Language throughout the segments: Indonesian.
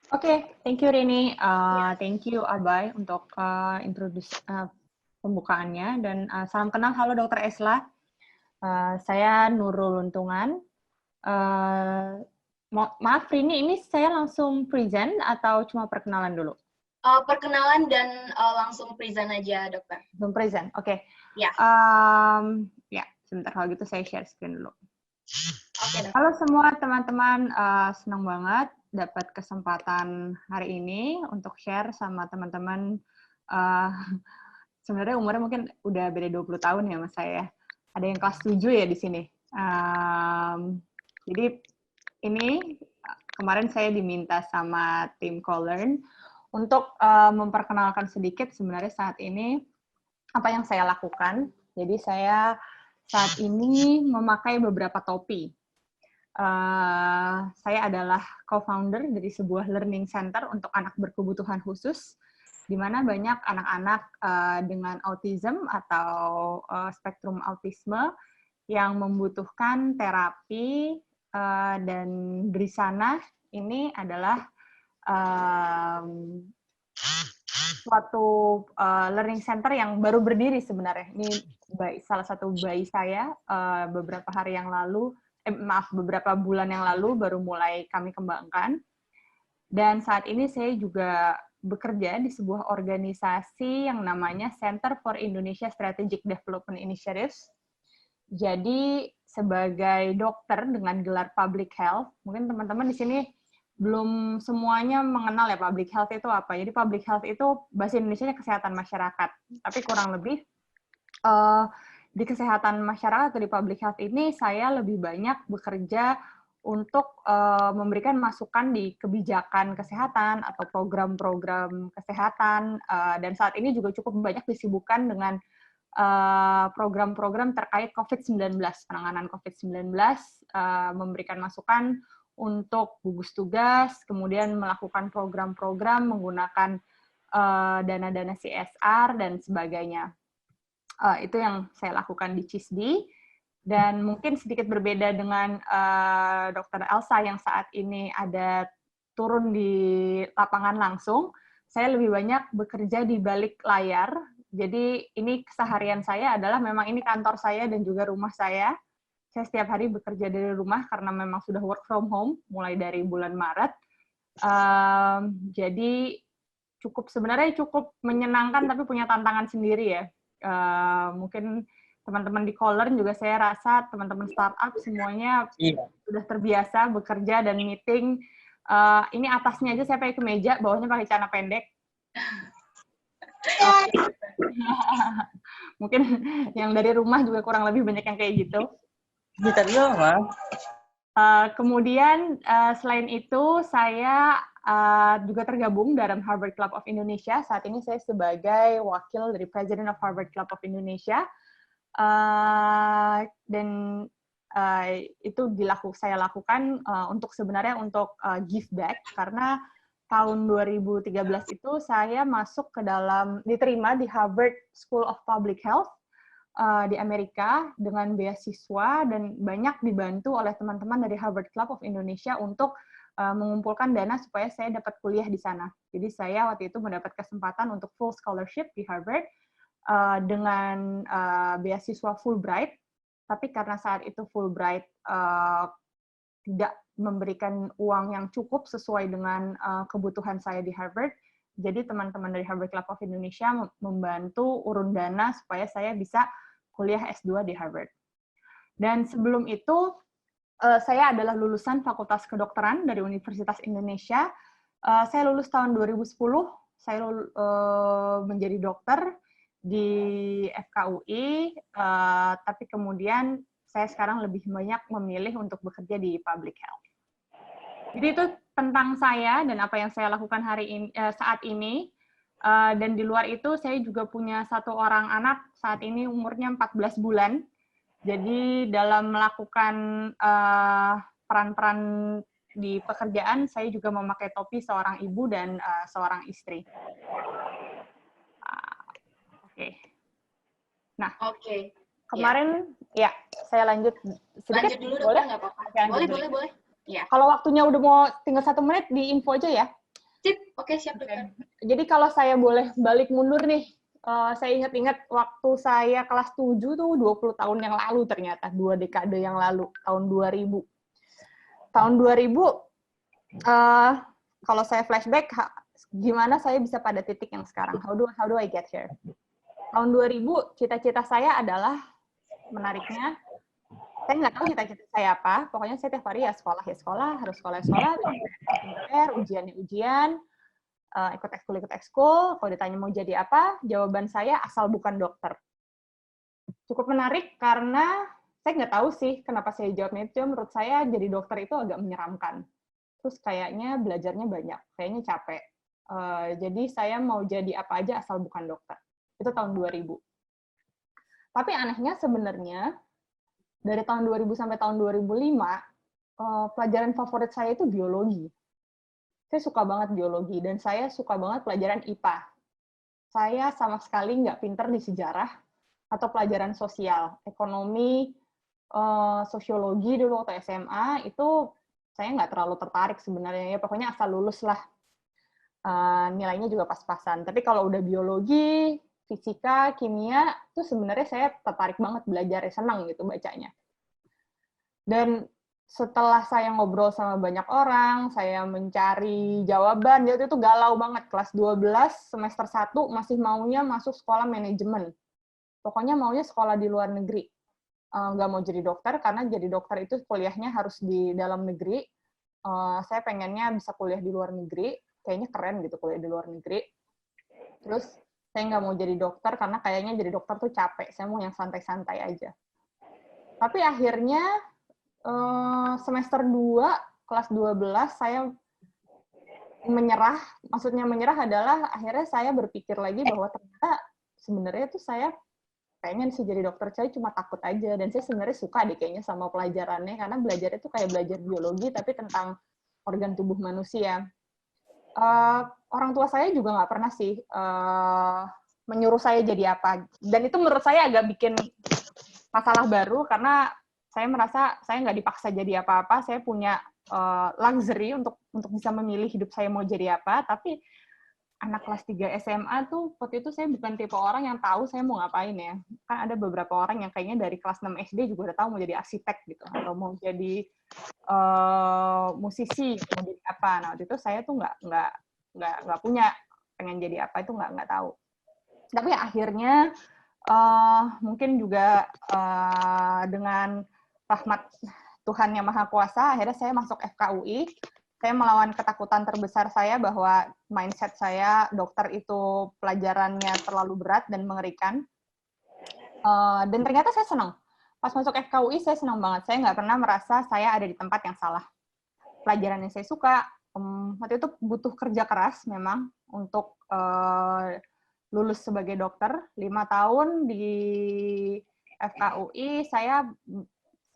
Oke, thank you Rini. Ya. Thank you Abai untuk pembukaannya dan salam kenal. Halo Dr. Esla. Saya Nurul Untungan. Maaf Rini, ini saya langsung present atau cuma perkenalan dulu? Perkenalan dan langsung present aja, dokter. Langsung present, oke. Ya. Ya, sebentar kalau gitu saya share screen dulu. Oke, dokter. Halo semua teman-teman, senang banget dapat kesempatan hari ini untuk share sama teman-teman. Sebenarnya umurnya mungkin udah beda 20 tahun ya mas saya. Ada yang kelas 7 ya di sini. Jadi ini kemarin saya diminta sama tim CoLearn untuk memperkenalkan sedikit sebenarnya saat ini apa yang saya lakukan. Jadi saya saat ini memakai beberapa topi. Saya adalah co-founder dari sebuah learning center untuk anak berkebutuhan khusus, di mana banyak anak-anak dengan autism atau spektrum autisme yang membutuhkan terapi, dan dari sana ini adalah suatu learning center yang baru berdiri sebenarnya. Ini salah satu bayi saya beberapa bulan yang lalu baru mulai kami kembangkan. Dan saat ini saya juga bekerja di sebuah organisasi yang namanya Center for Indonesia Strategic Development Initiatives. Jadi sebagai dokter dengan gelar public health, mungkin teman-teman di sini belum semuanya mengenal ya public health itu apa. Jadi public health itu bahasa Indonesianya kesehatan masyarakat. Tapi kurang lebih di kesehatan masyarakat atau di public health ini saya lebih banyak bekerja untuk memberikan masukan di kebijakan kesehatan atau program-program kesehatan, dan saat ini juga cukup banyak disibukkan dengan program-program terkait COVID-19, penanganan COVID-19, memberikan masukan untuk gugus tugas, kemudian melakukan program-program menggunakan dana-dana CSR dan sebagainya. Itu yang saya lakukan di CISDI, dan mungkin sedikit berbeda dengan Dr. Elsa yang saat ini ada turun di lapangan langsung. Saya lebih banyak bekerja di balik layar. Jadi ini keseharian saya adalah memang ini kantor saya dan juga rumah saya. Saya setiap hari bekerja dari rumah karena memang sudah work from home mulai dari bulan Maret. Jadi sebenarnya cukup menyenangkan tapi punya tantangan sendiri ya. Mungkin teman-teman di CoLearn juga saya rasa teman-teman startup semuanya sudah terbiasa bekerja dan meeting. Ini atasnya aja saya pakai kemeja, bawahnya pakai celana pendek. Mungkin yang dari rumah juga kurang lebih banyak yang kayak gitu. Kemudian selain itu saya juga tergabung dalam Harvard Club of Indonesia. Saat ini saya sebagai wakil dari President of Harvard Club of Indonesia. Dan itu saya lakukan untuk give back, karena tahun 2013 itu saya masuk diterima di Harvard School of Public Health di Amerika dengan beasiswa dan banyak dibantu oleh teman-teman dari Harvard Club of Indonesia untuk mengumpulkan dana supaya saya dapat kuliah di sana. Jadi saya waktu itu mendapat kesempatan untuk full scholarship di Harvard dengan beasiswa Fulbright, tapi karena saat itu Fulbright tidak memberikan uang yang cukup sesuai dengan kebutuhan saya di Harvard, jadi teman-teman dari Harvard Club of Indonesia membantu urun dana supaya saya bisa kuliah S2 di Harvard. Dan sebelum itu, saya adalah lulusan Fakultas Kedokteran dari Universitas Indonesia. Saya lulus tahun 2010, saya menjadi dokter di FKUI, tapi kemudian saya sekarang lebih banyak memilih untuk bekerja di public health. Jadi itu tentang saya dan apa yang saya lakukan saat ini. Dan di luar itu saya juga punya satu orang anak, saat ini umurnya 14 bulan. Jadi dalam melakukan peran-peran di pekerjaan, saya juga memakai topi seorang ibu dan seorang istri. Oke. Nah, kemarin ya saya lanjut sedikit. Lanjut dulu, dokter, nggak apa-apa. Boleh. Ya. Kalau waktunya udah mau tinggal 1 menit, di info aja ya. Sip, oke, siap Oke. dokter. Jadi kalau saya boleh balik mundur nih, saya ingat-ingat waktu saya kelas 7 tuh 20 tahun yang lalu ternyata, 2 dekade yang lalu, tahun 2000. Tahun 2000, kalau saya flashback, gimana saya bisa pada titik yang sekarang? How do I get here? Tahun 2000, cita-cita saya adalah, menariknya, saya nggak tahu cita-cita saya apa, pokoknya saya tiap hari ya sekolah, harus sekolah, pinter, ujian, ikut ekskul, kalau ditanya mau jadi apa, jawaban saya asal bukan dokter. Cukup menarik karena saya nggak tahu sih kenapa saya jawabnya itu, menurut saya jadi dokter itu agak menyeramkan. Terus kayaknya belajarnya banyak, kayaknya capek. Jadi saya mau jadi apa aja asal bukan dokter. Itu tahun 2000. Tapi anehnya sebenarnya, dari tahun 2000 sampai tahun 2005, pelajaran favorit saya itu biologi. Saya suka banget biologi, dan saya suka banget pelajaran IPA. Saya sama sekali nggak pinter di sejarah atau pelajaran sosial, ekonomi, sosiologi dulu waktu SMA, itu saya nggak terlalu tertarik sebenarnya. Ya pokoknya asal lulus lah. Nilainya juga pas-pasan. Tapi kalau udah biologi, fisika, kimia, itu sebenarnya saya tertarik banget belajar, senang gitu bacanya. Dan setelah saya ngobrol sama banyak orang, saya mencari jawaban, jadi itu galau banget. Kelas 12, semester 1, masih maunya masuk sekolah manajemen. Pokoknya maunya sekolah di luar negeri. Nggak mau jadi dokter, karena jadi dokter itu kuliahnya harus di dalam negeri. Saya pengennya bisa kuliah di luar negeri, kayaknya keren gitu kuliah di luar negeri. Terus saya nggak mau jadi dokter, karena kayaknya jadi dokter tuh capek, saya mau yang santai-santai aja. Tapi akhirnya, semester 2, kelas 12, saya menyerah. Maksudnya menyerah adalah akhirnya saya berpikir lagi bahwa ternyata sebenarnya tuh saya pengen sih jadi dokter, saya cuma takut aja. Dan saya sebenarnya suka deh kayaknya sama pelajarannya, karena belajarnya tuh kayak belajar biologi, tapi tentang organ tubuh manusia. Orang tua saya juga nggak pernah sih menyuruh saya jadi apa. Dan itu menurut saya agak bikin masalah baru, karena saya merasa saya nggak dipaksa jadi apa-apa, saya punya luxury untuk bisa memilih hidup saya mau jadi apa, tapi anak kelas 3 SMA tuh, waktu itu saya bukan tipe orang yang tahu saya mau ngapain ya. Kan ada beberapa orang yang kayaknya dari kelas 6 SD juga udah tahu mau jadi arsitek gitu, atau mau jadi musisi, mau jadi apa. Nah, waktu itu saya tuh nggak punya pengen jadi apa, itu nggak tahu. Tapi akhirnya mungkin juga dengan rahmat Tuhan Yang Maha Kuasa, akhirnya saya masuk FKUI. Saya melawan ketakutan terbesar saya bahwa mindset saya dokter itu pelajarannya terlalu berat dan mengerikan. Dan ternyata saya senang. Pas masuk FKUI saya senang banget. Saya nggak pernah merasa saya ada di tempat yang salah. Pelajaran yang saya suka, waktu itu butuh kerja keras memang untuk lulus sebagai dokter. 5 tahun di FKUI, saya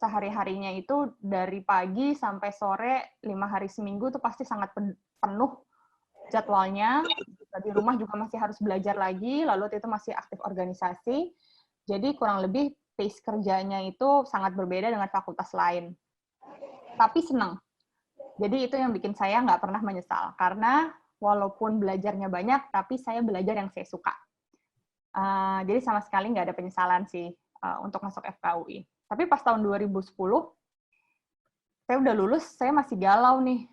sehari-harinya itu dari pagi sampai sore, 5 hari seminggu itu pasti sangat penuh jadwalnya. Di rumah juga masih harus belajar lagi, lalu itu masih aktif organisasi. Jadi kurang lebih pace kerjanya itu sangat berbeda dengan fakultas lain. Tapi senang. Jadi itu yang bikin saya nggak pernah menyesal. Karena walaupun belajarnya banyak, tapi saya belajar yang saya suka. Jadi sama sekali nggak ada penyesalan sih untuk masuk FKUI. Tapi pas tahun 2010, saya udah lulus, saya masih galau nih.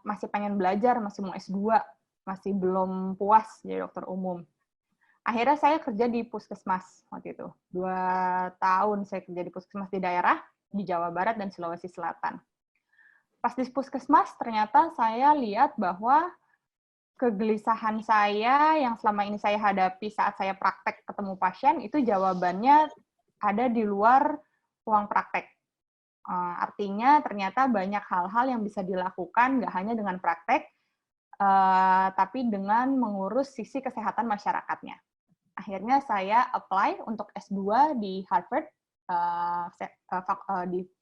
Masih pengen belajar, masih mau S2, masih belum puas jadi dokter umum. Akhirnya saya kerja di puskesmas waktu itu. 2 tahun saya kerja di puskesmas di daerah, di Jawa Barat dan Sulawesi Selatan. Pas di puskesmas, ternyata saya lihat bahwa kegelisahan saya yang selama ini saya hadapi saat saya praktek ketemu pasien, itu jawabannya ada di luar ruang praktek. Artinya ternyata banyak hal-hal yang bisa dilakukan, nggak hanya dengan praktek, tapi dengan mengurus sisi kesehatan masyarakatnya. Akhirnya saya apply untuk S2 di Harvard,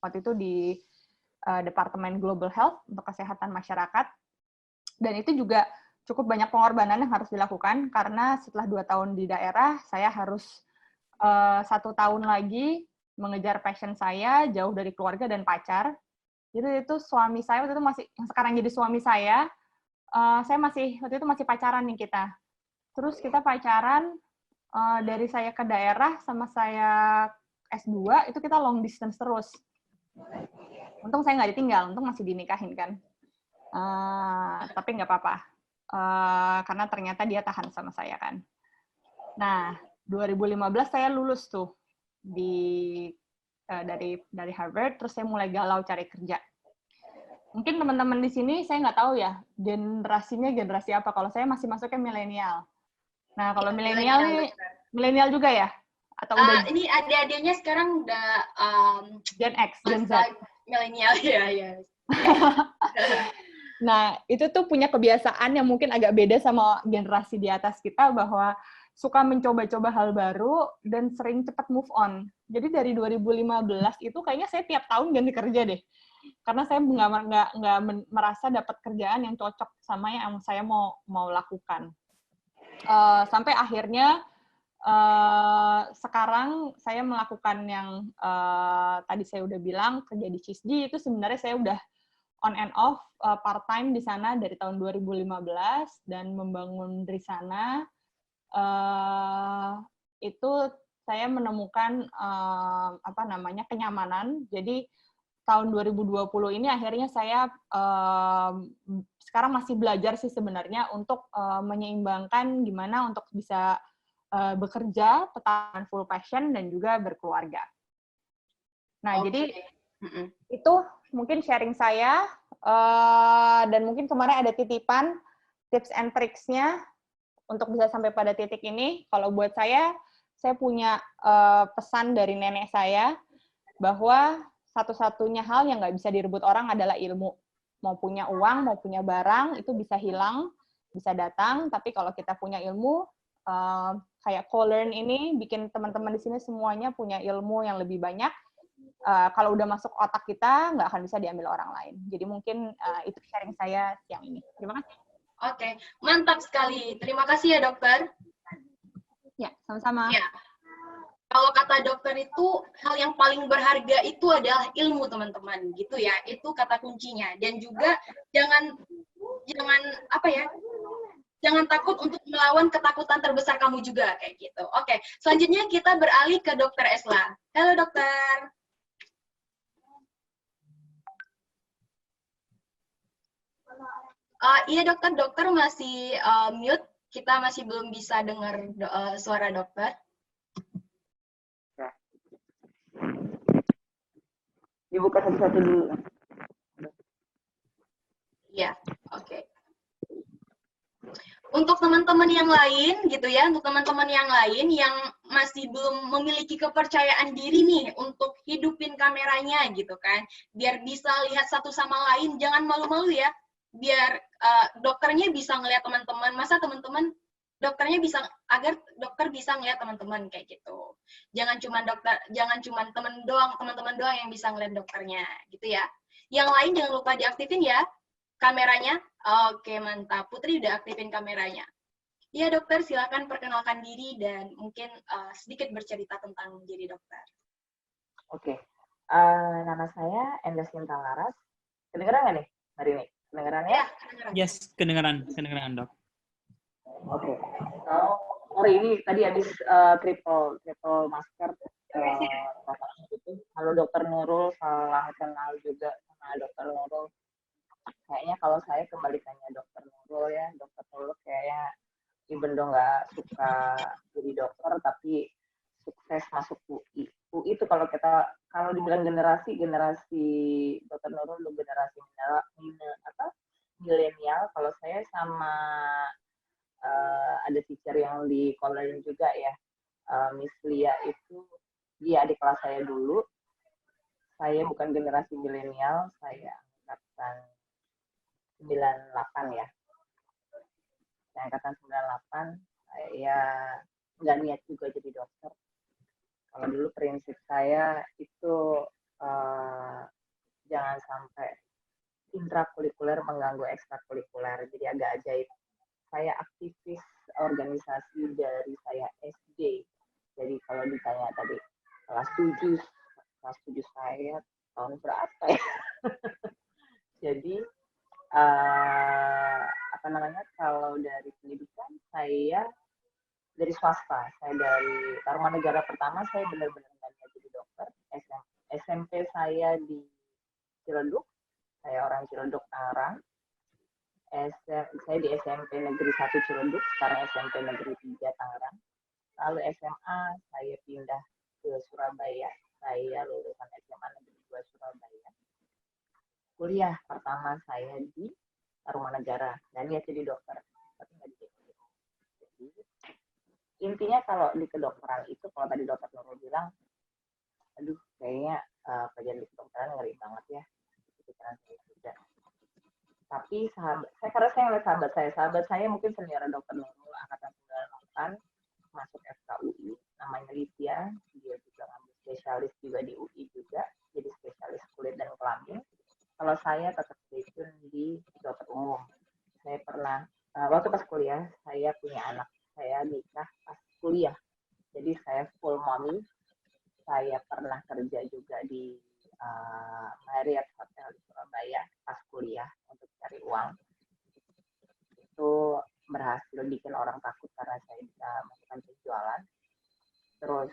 waktu itu di Departemen Global Health untuk kesehatan masyarakat. Dan itu juga cukup banyak pengorbanan yang harus dilakukan, karena setelah 2 tahun di daerah, saya harus 1 tahun lagi mengejar passion saya, jauh dari keluarga dan pacar. Jadi itu suami saya waktu itu masih, yang sekarang jadi suami saya, saya waktu itu masih pacaran nih kita. Terus kita pacaran dari saya ke daerah sama saya S2 itu kita long distance terus. Untung saya nggak ditinggal, untung masih dinikahin kan. Tapi nggak apa-apa, karena ternyata dia tahan sama saya kan. Nah, 2015 saya lulus tuh dari Harvard, terus saya mulai galau cari kerja. Mungkin teman-teman di sini saya nggak tahu ya generasinya generasi apa. Kalau saya masih masuknya milenial. Nah, kalau milenial nih milenial juga ya? Atau udah ini adik-adiknya sekarang udah Gen X, Gen Z. Milenial ya. Nah, itu tuh punya kebiasaan yang mungkin agak beda sama generasi di atas kita, bahwa suka mencoba-coba hal baru dan sering cepat move on. Jadi dari 2015 itu kayaknya saya tiap tahun ganti kerja deh. Karena saya nggak merasa dapat kerjaan yang cocok sama yang saya mau lakukan. Sampai akhirnya sekarang saya melakukan yang tadi saya udah bilang, kerja di CISD itu sebenarnya saya udah on and off part-time di sana dari tahun 2015 dan membangun di sana. Itu saya menemukan kenyamanan. Jadi tahun 2020 ini akhirnya saya sekarang masih belajar sih sebenarnya untuk menyeimbangkan gimana untuk bisa bekerja tetap full passion dan juga berkeluarga. Nah, jadi itu mungkin sharing saya, dan mungkin kemarin ada titipan tips and tricks-nya untuk bisa sampai pada titik ini. Kalau buat saya punya pesan dari nenek saya bahwa satu-satunya hal yang nggak bisa direbut orang adalah ilmu. Mau punya uang, mau punya barang, itu bisa hilang, bisa datang, tapi kalau kita punya ilmu, kayak co-learn ini, bikin teman-teman di sini semuanya punya ilmu yang lebih banyak. Kalau udah masuk otak kita, nggak akan bisa diambil orang lain. Jadi mungkin itu sharing saya siang ini. Terima kasih. Oke, mantap sekali. Terima kasih ya, dokter. Ya, sama-sama. Ya. Kalau kata dokter itu, hal yang paling berharga itu adalah ilmu, teman-teman. Gitu ya, itu kata kuncinya. Dan juga jangan takut untuk melawan ketakutan terbesar kamu juga, kayak gitu. Oke, selanjutnya kita beralih ke dokter Esla. Halo, dokter. Iya, dokter masih mute. Kita masih belum bisa dengar suara dokter. Dibuka satu-satu dulu. Iya, oke. Untuk teman-teman yang lain gitu ya, untuk teman-teman yang lain yang masih belum memiliki kepercayaan diri nih untuk hidupin kameranya gitu kan, biar bisa lihat satu sama lain, jangan malu-malu ya, biar dokternya bisa ngelihat teman-teman, masa teman-teman dokternya bisa, agar dokter bisa ngelihat teman-teman kayak gitu. Jangan cuma teman-teman doang yang bisa ngelihat dokternya gitu ya. Yang lain jangan lupa diaktifin ya kameranya. Oke, mantap. Putri udah aktifin kameranya. Iya, dokter, silakan perkenalkan diri dan mungkin sedikit bercerita tentang jadi dokter. Oke. Nama saya Endah Sinta Laras. Kedengeran nggak nih, Marini? Kedengeran ya? Kedengeran. Yes, kedengeran, dok. Oke. Sorry, ini tadi habis triple masker. Halo Dokter Nurul, salam kenal juga sama Dokter Nurul. Kayaknya kalau saya kebalikannya Dokter Nurul ya. Dokter Nurul kayaknya even though nggak suka jadi dokter, tapi sukses masuk UI. UI itu kalau dibilang generasi Dokter Nurul lu generasi milenial. Kalau saya sama ada teacher yang di Koleran juga ya, Miss Lia itu, dia adik kelas saya dulu. Saya bukan generasi milenial, saya angkatan 98 ya. Saya angkatan 98, saya nggak niat juga jadi dokter. Kalau dulu prinsip saya itu jangan sampai intrakurikuler mengganggu ekstrakurikuler, jadi agak ajaib. Saya aktivis organisasi dari saya SD. Jadi kalau ditanya tadi kelas 7 saya tahun berapa ya? Jadi kalau dari pendidikan saya dari swasta. Saya dari Tarumanegara pertama, saya benar-benar nggak niat jadi dokter. SMP saya di Ciledug, saya orang Ciledug Tangerang. Saya di SMP Negeri 1 Ciledug, sekarang SMP Negeri 3 Tangerang. Lalu SMA saya pindah ke Surabaya, saya lulusan SMA Negeri 2 Surabaya. Kuliah pertama saya di Tarumanegara, dan niat jadi dokter, tapi nggak jadi. Jadi intinya kalau di kedokteran itu, kalau tadi dokter Nurul bilang, aduh kayaknya pelajaran di kedokteran ngeri banget ya, pikiran saya juga. Tapi karena saya ngeliat sahabat saya mungkin senior dokter Nurul angkatan 98 masuk FKUI, namanya Lydia, dia juga ngambil spesialis juga di UI juga, jadi spesialis kulit dan kelamin. Kalau saya tetap stay tune di dokter umum. Saya pernah waktu pas kuliah, saya punya anak, saya nikah pas kuliah, jadi saya full mommy. Saya pernah kerja juga di Marriott Hotel di Surabaya pas kuliah untuk cari uang. Itu berhasil bikin orang takut karena saya bisa melakukan penjualan. Terus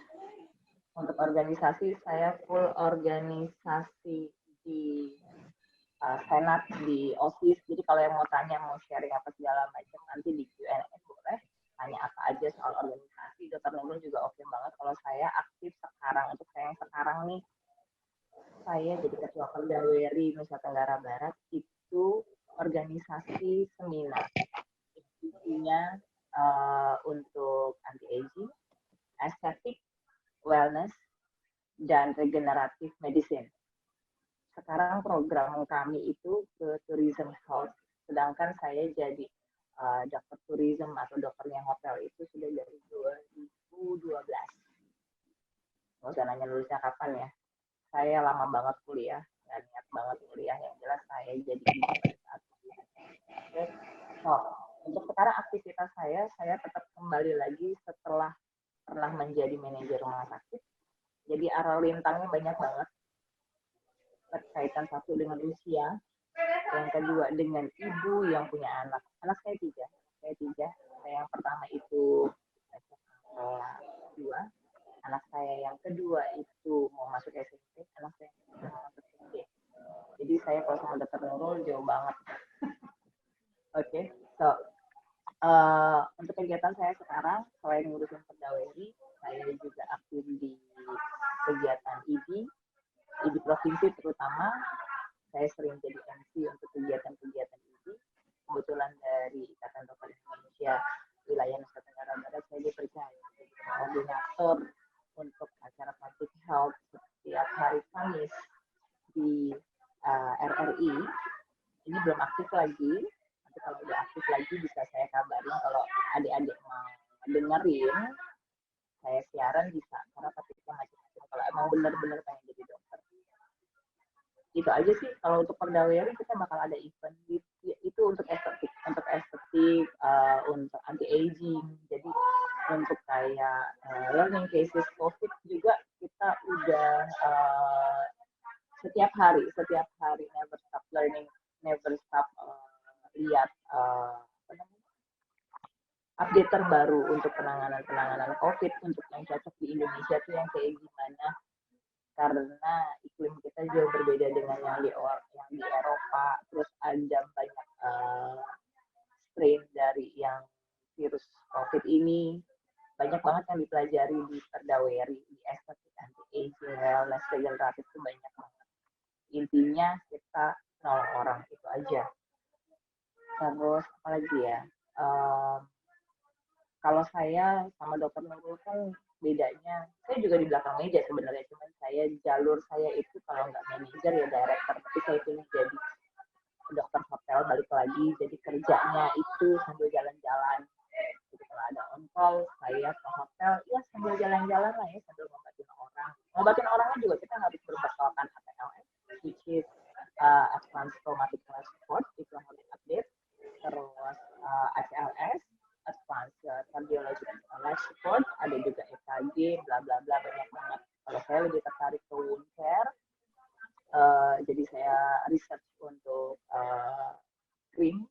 untuk organisasi, saya full organisasi di Senat, di OSIS. Jadi kalau yang mau tanya, mau sharing apa segala macam, nanti di Q&A boleh tanya apa aja soal organisasi. Dokter Nurul juga oke banget. Kalau saya aktif sekarang, untuk saya yang sekarang nih, saya jadi ketua Perdaweri Nusa Tenggara Barat, itu organisasi seminar. Intinya untuk anti-aging, estetik, wellness, dan regeneratif medicine. Sekarang program kami itu ke tourism health, sedangkan saya jadi dokter tourism atau dokternya hotel itu sudah dari 2012. Nggak usah nanya lulusnya kapan ya. Saya lama banget kuliah, nggak niat banget kuliah. Yang jelas saya jadi pada saat kuliah. Oke. So, untuk sekarang aktivitas saya tetap kembali lagi setelah pernah menjadi manajer rumah sakit. Jadi arah lintangnya banyak banget. Berkaitan satu dengan usia, yang kedua dengan ibu yang punya anak. Anak saya tiga. Saya yang pertama itu kelas 2. Anak saya yang kedua itu mau masuk SMP. Anak saya yang kedua mau masuk SD. Jadi saya kalau sama dokter Nurul jauh banget. Oke, so untuk kegiatan saya sekarang, selain ngurusin Perdaweri, saya juga aktif di kegiatan IDI provinsi terutama. Saya sering jadi MC untuk kegiatan-kegiatan IDI. Kebetulan dari Ikatan Dokter Indonesia wilayah Nusa Tenggara Barat, saya dipercaya sebagai koordinator untuk acara public health setiap hari Kamis di RRI. Ini belum aktif lagi. Nanti kalau udah aktif lagi bisa saya kabarin. Kalau adik-adik mau dengerin, saya siaran bisa. Karena topiknya macam-macam. Kalau emang benar-benar pengen jadi dokter. Itu aja sih. Kalau untuk Perdaweri kita bakal ada event itu untuk estetik, untuk anti-aging. Jadi untuk kayak learning cases COVID juga kita udah setiap hari never stop learning, never stop lihat update terbaru untuk penanganan COVID untuk yang cocok di Indonesia tuh yang kayak gimana. Karena iklim kita jauh berbeda dengan yang di Eropa, terus ada banyak strain dari yang virus COVID ini, banyak banget yang dipelajari di Perdaweri, di estetik, anti-aging, wellness, regeneratif itu banyak banget. Intinya kita nolong orang, itu aja. Terus apa lagi ya? Kalau saya sama dokter Nurul kan bedanya, saya juga di belakang meja sebenarnya, cuman jalur saya itu kalau nggak manajer ya director, tapi saya itu jadi dokter hotel balik lagi, jadi kerjanya itu sambil jalan-jalan. Jadi kalau ada on call, saya ke hotel, ya sambil jalan-jalan lah ya, sambil ngobatin orang. Ngobatin orangnya juga kita harus berbekalakan ATLS, which is Advanced Traumatic Stress Support, itu harus update. Terus ACLS, Advanced Cardiological Life Support, ada juga EKG, bla bla bla, banyak banget. Kalau saya lebih tertarik ke wound care, jadi saya research untuk krim.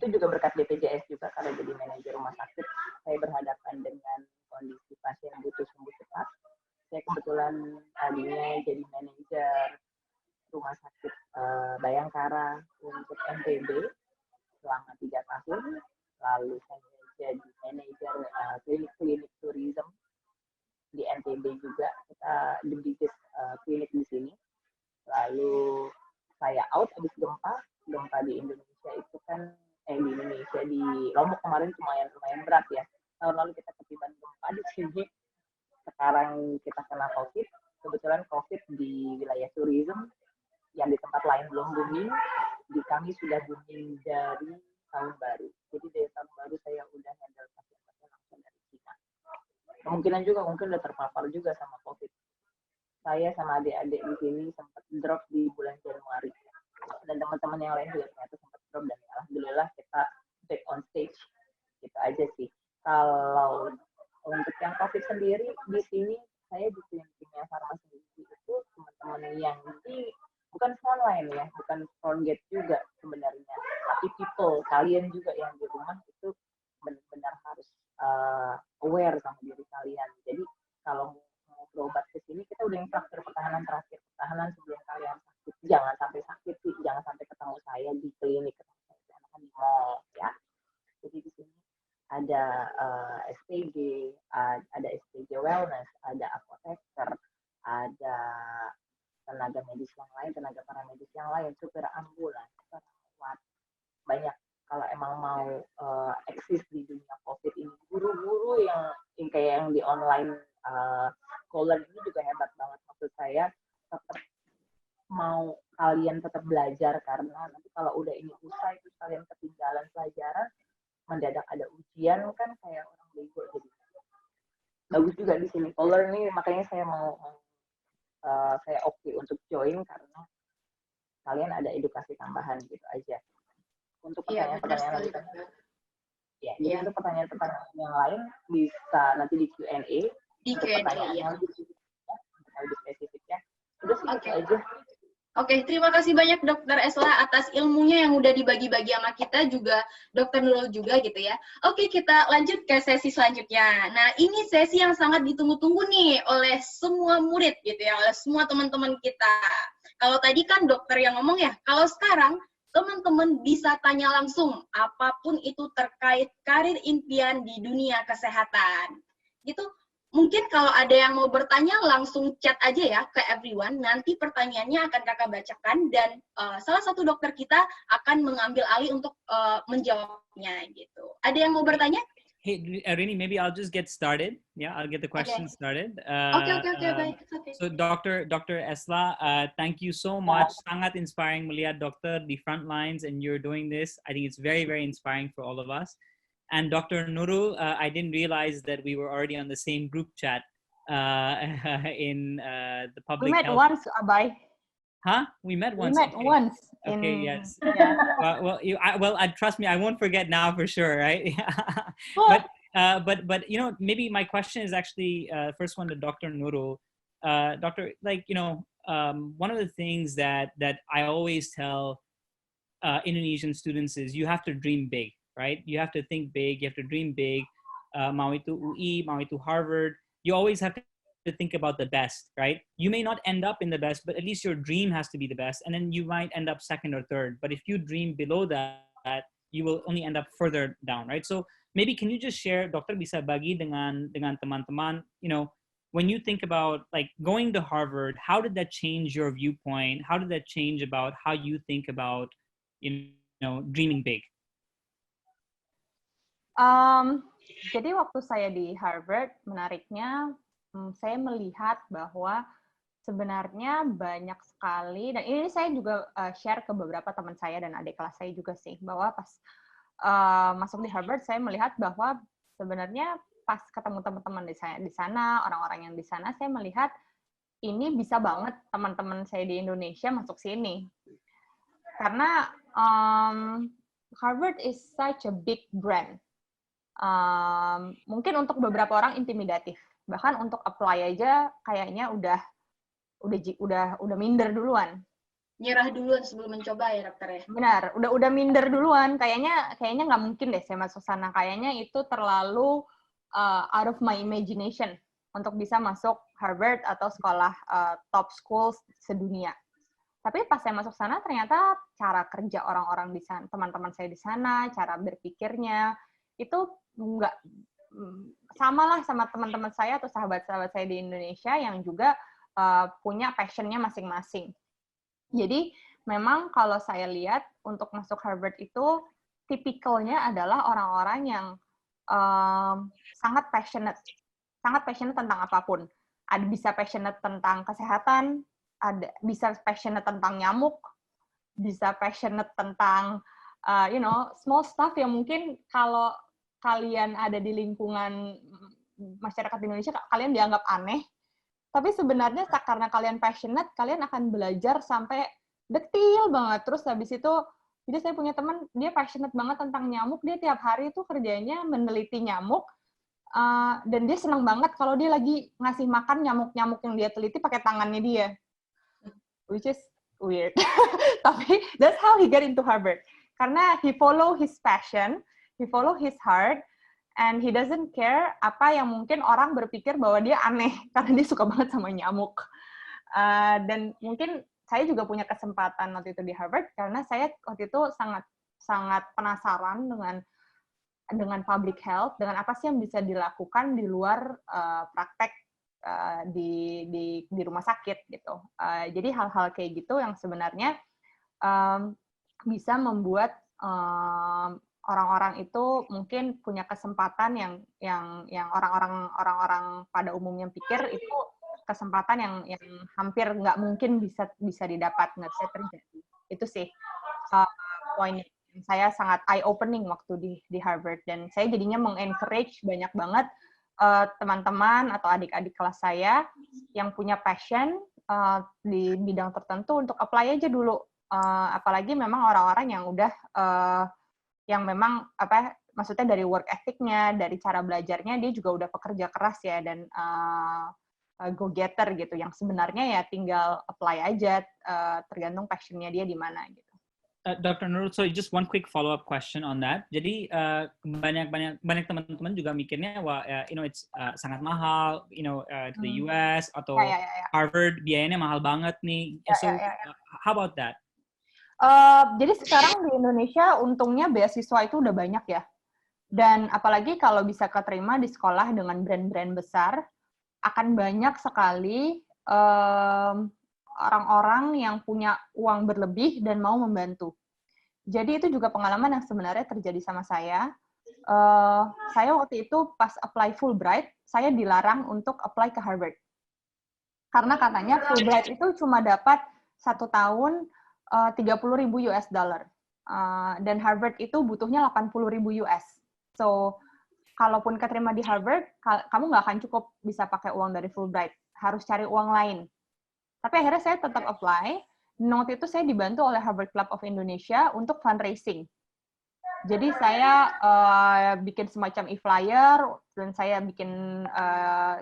itu juga berkat BPJS juga, karena jadi manajer rumah sakit, saya berhadapan dengan kondisi pasien butuh sembuh cepat. Saya kebetulan tadinya jadi manajer rumah sakit Bayangkara untuk NTB selama 3 tahun, lalu saya jadi manajer klinik tourism di NTB juga, kita the biggest klinik di sini. Lalu saya out habis gempa di Indonesia itu kan di Lombok kemarin lumayan berat ya. Tahun lalu kita ketiban gempa di sini, sekarang kita kena COVID. Kebetulan COVID di wilayah tourism yang di tempat lain belum booming, di kami sudah booming dari tahun baru. Jadi dari tahun baru saya udah handle pasien-pasien langsung dari Cina. Kemungkinan juga mungkin udah terpapar juga sama COVID. Saya sama adik-adik di sini sempat drop di bulan Januari. Dan teman-teman yang lain juga ternyata sempat drop, dan alhamdulillah kita back on stage. Gitu aja sih. Kalau untuk yang COVID sendiri di sini, saya di kliniknya farmasi itu teman-teman yang bukan frontline ya, bukan front gate juga sebenarnya, tapi people, kalian juga yang di rumah itu benar-benar harus aware sama diri kalian. Jadi kalau mau berobat ke sini, kita udah infrastruktur pertahanan terakhir, pertahanan sebelum kalian sakit. Jangan sampai sakit sih, jangan sampai ketemu saya di klinik, ketemu saya di mall ya. Jadi di sini ada SPG, ada SPG wellness, ada apoteker, ada tenaga medis yang lain, tenaga paramedis yang lain, supir ambulans, perawat, banyak. Kalau emang mau eksis di dunia COVID ini, guru-guru yang kayak yang di online scholar ini juga hebat banget. Maksud saya tetap mau kalian tetap belajar, karena nanti kalau udah ini usai terus kalian ketinggalan pelajaran, mendadak ada ujian kan kayak orang bego. Jadi bagus juga di sini scholar ini, makanya saya mau saya oke untuk join karena kalian ada edukasi tambahan gitu aja. Untuk pertanyaan-pertanyaan lain, ya, jadi untuk pertanyaan-pertanyaan yang lain bisa nanti di Q&A. Di Q&A ya. Lebih spesifiknya. Udah sih gitu aja. Oke, terima kasih banyak Dokter Esla atas ilmunya yang udah dibagi-bagi sama kita, juga Dokter Nurul juga gitu ya. Oke, kita lanjut ke sesi selanjutnya. Nah, ini sesi yang sangat ditunggu-tunggu nih oleh semua murid gitu ya, oleh semua teman-teman kita. Kalau tadi kan dokter yang ngomong ya, kalau sekarang teman-teman bisa tanya langsung apapun itu terkait karir impian di dunia kesehatan. Gitu. Mungkin kalau ada yang mau bertanya langsung chat aja ya ke everyone. Nanti pertanyaannya akan kakak bacakan dan salah satu dokter kita akan mengambil alih untuk menjawabnya gitu. Ada yang mau bertanya? Hey, Rini, maybe I'll just get started. Yeah, I'll get the questions started. Okay, baik. Okay. So Dr. Esla, thank you so much. Sangat inspiring melihat dokter di front lines and you're doing this. I think it's very, very inspiring for all of us. And Dr. Nurul, I didn't realize that we were already on the same group chat in the public health. We met once, Abay. Huh? We met once. We met once. Okay, yes. Yeah. Trust me, I won't forget now for sure, right? But you know, maybe my question is actually first one to Dr. Nurul. Doctor, like, you know, one of the things that I always tell Indonesian students is you have to dream big, right? You have to think big. You have to dream big. Mau itu UI, mau itu Harvard. You always have to think about the best, right? You may not end up in the best, but at least your dream has to be the best. And then you might end up second or third. But if you dream below that, you will only end up further down, right? So maybe can you just share, Dokter bisa bagi dengan teman-teman, you know, when you think about like going to Harvard, how did that change your viewpoint? How did that change about how you think about, you know, dreaming big? Jadi waktu saya di Harvard, menariknya saya melihat bahwa sebenarnya banyak sekali, dan ini saya juga share ke beberapa teman saya dan adik kelas saya juga sih, bahwa pas masuk di Harvard, saya melihat bahwa sebenarnya pas ketemu teman-teman di sana, orang-orang yang di sana, saya melihat ini bisa banget teman-teman saya di Indonesia masuk sini. Karena Harvard is such a big brand. Mungkin untuk beberapa orang intimidatif. Bahkan untuk apply aja kayaknya udah minder duluan. nyerah duluan sebelum mencoba ya dokter ya? Benar, udah minder duluan. Kayaknya nggak mungkin deh saya masuk sana. Kayaknya itu terlalu out of my imagination untuk bisa masuk Harvard atau sekolah top schools sedunia. Tapi pas saya masuk sana ternyata cara kerja orang-orang di sana, teman-teman saya di sana, cara berpikirnya itu nggak sama lah sama teman-teman saya atau sahabat-sahabat saya di Indonesia yang juga punya passion-nya masing-masing. Jadi memang kalau saya lihat untuk masuk Harvard itu tipikalnya adalah orang-orang yang sangat passionate tentang apapun. Ada bisa passionate tentang kesehatan, bisa passionate tentang nyamuk, bisa passionate tentang small stuff yang mungkin kalau kalian ada di lingkungan masyarakat Indonesia kalian dianggap aneh. Tapi sebenarnya karena kalian passionate, kalian akan belajar sampai detail banget. Terus habis itu, jadi saya punya teman, dia passionate banget tentang nyamuk, dia tiap hari itu kerjanya meneliti nyamuk, dan dia senang banget kalau dia lagi ngasih makan nyamuk-nyamuk yang dia teliti pakai tangannya dia. Which is weird. Tapi that's how he get into Harvard. Karena he follow his passion, he follow his heart, and he doesn't care apa yang mungkin orang berpikir bahwa dia aneh, karena dia suka banget sama nyamuk. Dan mungkin saya juga punya kesempatan waktu itu di Harvard, karena saya waktu itu sangat penasaran dengan public health, dengan apa sih yang bisa dilakukan di luar praktek di rumah sakit gitu. Jadi hal-hal kayak gitu yang sebenarnya bisa membuat orang-orang itu mungkin punya kesempatan yang orang-orang pada umumnya pikir itu kesempatan yang hampir nggak mungkin bisa didapat, nggak bisa terjadi. Itu sih poin saya sangat eye opening waktu di Harvard, dan saya jadinya mengencourage banyak banget teman-teman atau adik-adik kelas saya yang punya passion di bidang tertentu untuk apply aja dulu. Apalagi memang orang-orang yang udah yang memang maksudnya dari work ethic-nya, dari cara belajarnya dia juga udah pekerja keras ya, dan go-getter gitu, yang sebenarnya ya tinggal apply aja, tergantung passion-nya dia di mana gitu. Dr. Nurul, so just one quick follow-up question on that. Jadi banyak teman-teman juga mikirnya wah it's sangat mahal, to the US atau Harvard biayanya mahal banget nih. How about that? Jadi sekarang di Indonesia untungnya beasiswa itu udah banyak ya. Dan apalagi kalau bisa keterima di sekolah dengan brand-brand besar, akan banyak sekali orang-orang yang punya uang berlebih dan mau membantu. Jadi itu juga pengalaman yang sebenarnya terjadi sama saya. Saya waktu itu pas apply Fulbright, saya dilarang untuk apply ke Harvard. Karena katanya Fulbright itu cuma dapat 1 tahun 30.000 US dollar. Dan Harvard itu butuhnya 80.000 US. So, kalaupun keterima di Harvard, kamu nggak akan cukup bisa pakai uang dari Fulbright. Harus cari uang lain. Tapi akhirnya saya tetap apply. Waktu itu saya dibantu oleh Harvard Club of Indonesia untuk fundraising. Jadi saya bikin semacam e-flyer, dan saya bikin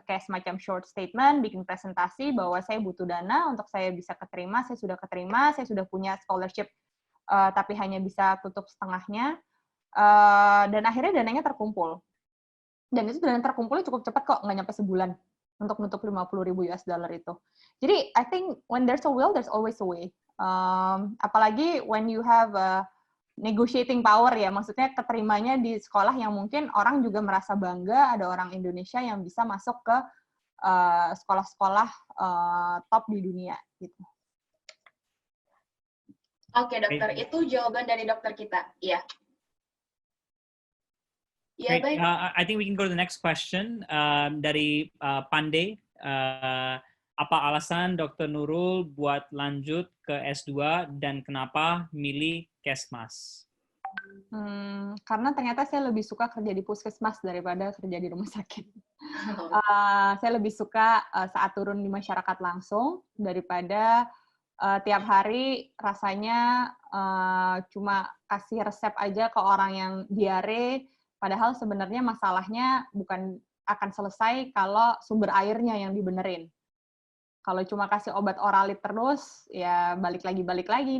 kayak semacam short statement, bikin presentasi bahwa saya butuh dana untuk saya bisa keterima, saya sudah punya scholarship, tapi hanya bisa tutup setengahnya, dan akhirnya dananya terkumpul. Dan itu dana terkumpulnya cukup cepat kok, nggak nyampe sebulan untuk nutup 50.000 US dollar itu. Jadi, I think when there's a will, there's always a way. Apalagi when you have negotiating power ya, maksudnya keterimanya di sekolah yang mungkin orang juga merasa bangga ada orang Indonesia yang bisa masuk ke sekolah-sekolah top di dunia gitu. Oke dokter, itu jawaban dari dokter kita, iya. Ya, baik. I think we can go to the next question dari Pandey. Apa alasan Dr. Nurul buat lanjut ke S2 dan kenapa milih Kesmas? Karena ternyata saya lebih suka kerja di puskesmas daripada kerja di rumah sakit. Saya lebih suka saat turun di masyarakat langsung daripada tiap hari rasanya cuma kasih resep aja ke orang yang diare, padahal sebenarnya masalahnya bukan akan selesai kalau sumber airnya yang dibenerin. Kalau cuma kasih obat oralit terus, ya balik lagi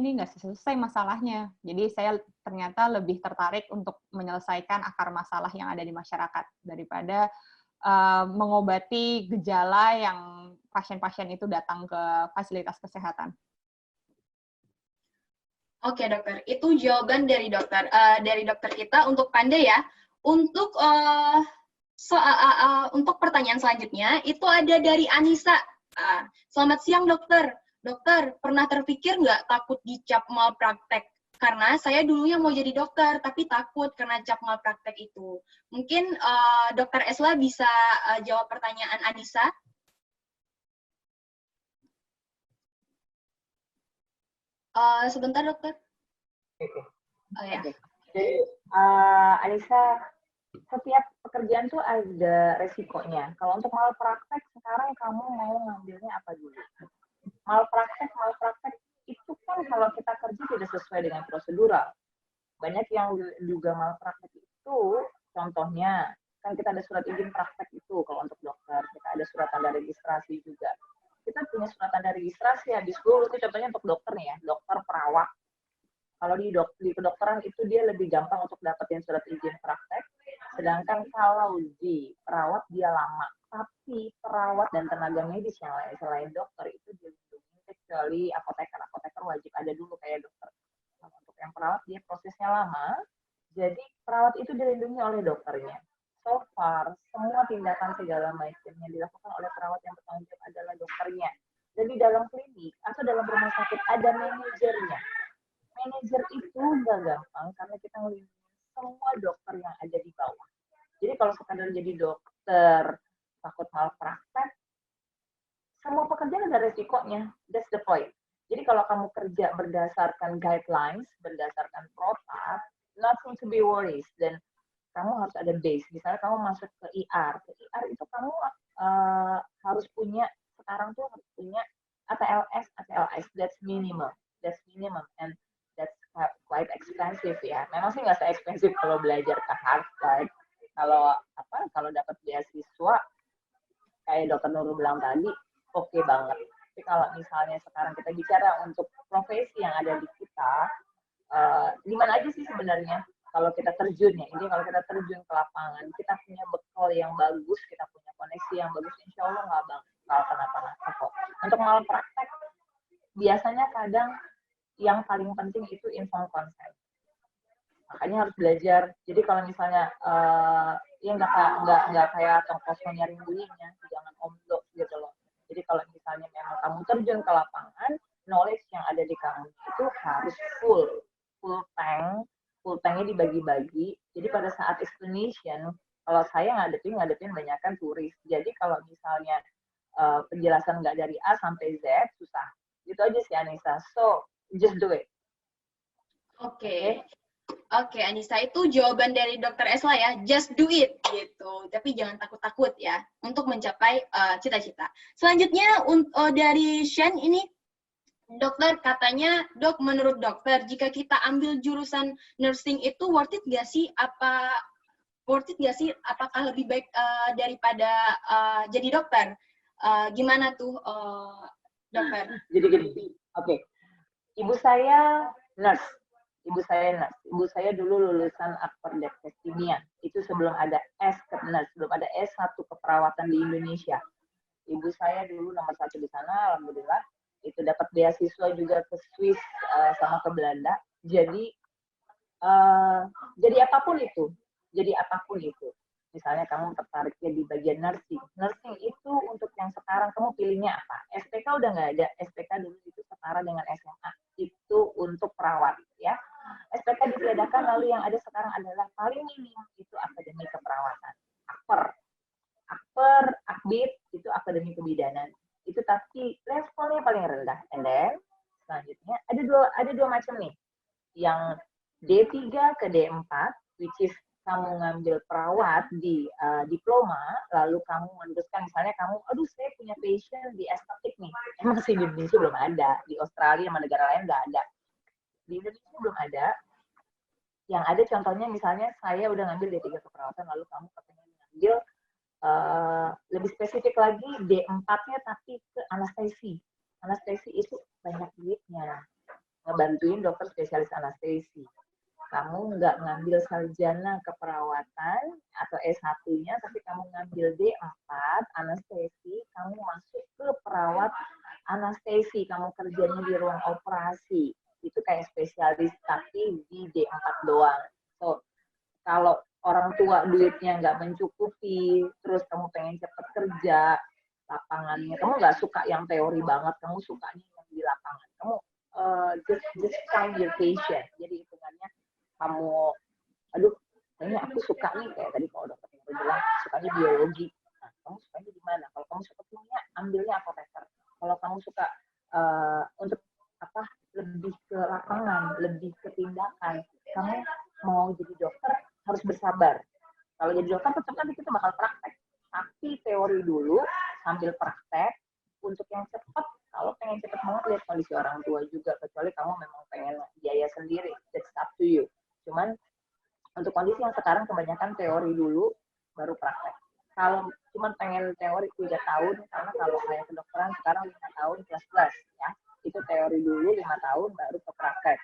ini nggak selesai masalahnya. Jadi saya ternyata lebih tertarik untuk menyelesaikan akar masalah yang ada di masyarakat daripada mengobati gejala yang pasien-pasien itu datang ke fasilitas kesehatan. Oke dokter, itu jawaban dari dokter kita untuk Panda ya. Untuk untuk pertanyaan selanjutnya itu ada dari Anissa. Selamat siang dokter. Dokter, pernah terpikir nggak takut dicap malpraktek? Karena saya dulunya mau jadi dokter, tapi takut kena cap malpraktek itu. Mungkin dokter Esla bisa jawab pertanyaan Anissa. Sebentar dokter. Oke. Oh ya. Jadi Anissa, setiap pekerjaan tuh ada resikonya. Kalau untuk malpraktek sekarang kamu mau ngambilnya apa dulu? Malpraktek itu kan kalau kita kerja tidak sesuai dengan prosedural. Banyak yang juga malpraktek itu, contohnya kan kita ada surat izin praktek itu kalau untuk dokter, kita ada surat tanda registrasi juga. Kita punya surat tanda registrasi habis dulu, itu contohnya untuk dokter nih ya, dokter perawat. Kalau di kedokteran itu dia lebih gampang untuk dapetin surat izin praktek, sedangkan kalau di perawat dia lama. Tapi perawat dan tenaga medis yang lain selain dokter itu dilindungi, kecuali apoteker wajib ada dulu kayak dokter. Nah, untuk yang perawat dia prosesnya lama, jadi perawat itu dilindungi oleh dokternya. So far, semua tindakan segala macam yang dilakukan oleh perawat yang bertanggung jawab adalah dokternya. Jadi dalam klinik atau dalam rumah sakit ada manajernya. Manajer itu nggak gampang karena kita melindungi semua dokter yang ada di bawah. Jadi kalau sekadar jadi dokter takut malpraktek, semua pekerjaan ada resikonya. That's the point. Jadi kalau kamu kerja berdasarkan guidelines, berdasarkan protap, nothing to be worried. Dan kamu harus ada base. Misalnya kamu masuk ke IR. Ke IR itu kamu harus punya, sekarang tuh harus punya ATLS. That's minimum. And that's quite expensive ya. Memang sih nggak se-expensive kalau belajar ke Harvard. Kalau dapat beasiswa, kayak Dokter Nurul bilang tadi, oke banget. Tapi kalau misalnya sekarang kita bicara untuk profesi yang ada di kita, di mana aja sih sebenarnya kalau kita terjun ya, ini kalau kita terjun ke lapangan, kita punya bekal yang bagus, kita punya koneksi yang bagus, insya Allah nggak bakal kenapa-napa kok. Untuk malpraktek, biasanya kadang yang paling penting itu informed consent. Makanya harus belajar. Jadi kalau misalnya ya nggak kayak tong kosong nyari duitnya, jangan omdo gitu loh. Jadi kalau misalnya memang kamu terjun ke lapangan, knowledge yang ada di kamu itu harus full tanknya dibagi-bagi. Jadi pada saat explanation, kalau saya ngadepin banyakkan turis. Jadi kalau misalnya penjelasan nggak dari A sampai Z susah. Gitu aja sih Anissa. So just do it. Oke, Anissa, itu jawaban dari Dokter Esla ya, just do it gitu. Tapi jangan takut-takut ya untuk mencapai cita-cita. Selanjutnya dari Shen ini, dokter katanya, dok, menurut dokter jika kita ambil jurusan nursing itu worth it nggak sih? Apakah lebih baik daripada jadi dokter? Gimana tuh dokter? Jadi oke. Ibu saya nurse. Ibu saya dulu lulusan Akperdek Kimia. Itu sebelum ada S ke nurse, sebelum ada S1 keperawatan di Indonesia. Ibu saya dulu nomor 1 di sana, alhamdulillah. Itu dapat beasiswa juga ke Swiss sama ke Belanda. Jadi apapun itu. Misalnya kamu tertariknya di bagian nursing. Nursing itu untuk yang sekarang kamu pilihnya apa? SPK udah nggak ada. SPK dulu itu setara dengan SMA. Itu untuk perawat ya. SPK ditiadakan, lalu yang ada sekarang adalah paling minim itu akademi keperawatan. Akbid itu akademi kebidanan. Itu tapi levelnya paling rendah. And then selanjutnya ada dua macam nih. Yang D3 ke D4, which is kamu ngambil perawat di diploma, lalu kamu meneruskan misalnya kamu, saya punya passion di estetik nih. Emang sih di Indonesia belum ada, di Australia sama negara lain nggak ada. Di Indonesia belum ada. Yang ada contohnya misalnya saya udah ngambil D3 keperawatan, lalu kamu pengen ngambil lebih spesifik lagi D4-nya tapi ke anestesi. Anestesi itu banyak duitnya. Ngebantuin dokter spesialis anestesi. Kamu nggak ngambil sarjana keperawatan atau S1-nya, tapi kamu ngambil D4, anestesi, kamu masuk ke perawat anestesi, kamu kerjanya di ruang operasi. Itu kayak spesialis, tapi di D4 doang. So, kalau orang tua duitnya nggak mencukupi, terus kamu pengen cepet kerja, lapangannya, kamu nggak suka yang teori banget, kamu sukanya yang di lapangan. Kamu just find your patient. Jadi hitungannya kamu, aduh, kayaknya aku suka nih, kayak tadi kalau dokter yang bilang, sukanya biologi. Nah, kamu sukanya di mana? Kalau kamu suka kimia, ambilnya apoteker. Kalau kamu suka untuk apa, lebih ke lapangan, lebih ke tindakan, kamu mau jadi dokter harus bersabar. Kalau jadi dokter tetap nanti kita bakal praktek. Tapi teori dulu sambil praktek. Untuk yang cepat, kalau pengen cepat banget lihat kondisi orang tua juga. Kecuali kamu memang pengen biaya sendiri, that's up to you. Cuman untuk kondisi yang sekarang kebanyakan teori dulu, baru praktek. Kalau cuma pengen teori 3 tahun, karena kalau kayak kedokteran sekarang 5 tahun plus ya. Itu teori dulu 5 tahun baru ke praktek.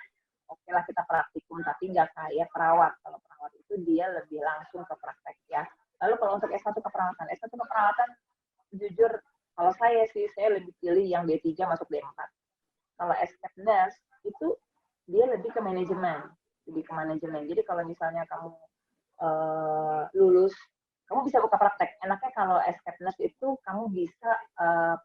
Oke lah kita praktikum, tapi nggak kayak perawat. Kalau perawat itu dia lebih langsung ke praktek ya. Lalu kalau untuk S1 keperawatan jujur kalau saya lebih pilih yang D3 masuk D4. Kalau escape nurse itu dia lebih ke manajemen. Jadi kalau misalnya kamu lulus, kamu bisa buka praktek. Enaknya kalau escape nurse itu kamu bisa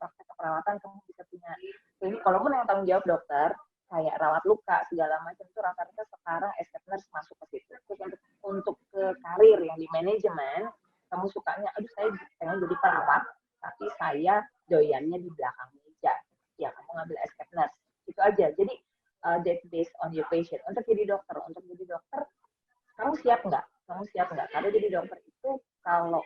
praktek keperawatan, kamu bisa punya klinik. Walaupun yang tanggung jawab dokter, kayak rawat luka segala macam itu rata-rata sekarang escape nurse masuk ke situ. Terus untuk ke karir yang di manajemen, kamu sukanya, aduh saya pengen jadi perawat, tapi saya doyannya di belakang meja. Ya kamu ngambil escape nurse. Itu aja. Jadi that based on your patient. Untuk jadi dokter, kamu siap nggak? Karena jadi dokter itu kalau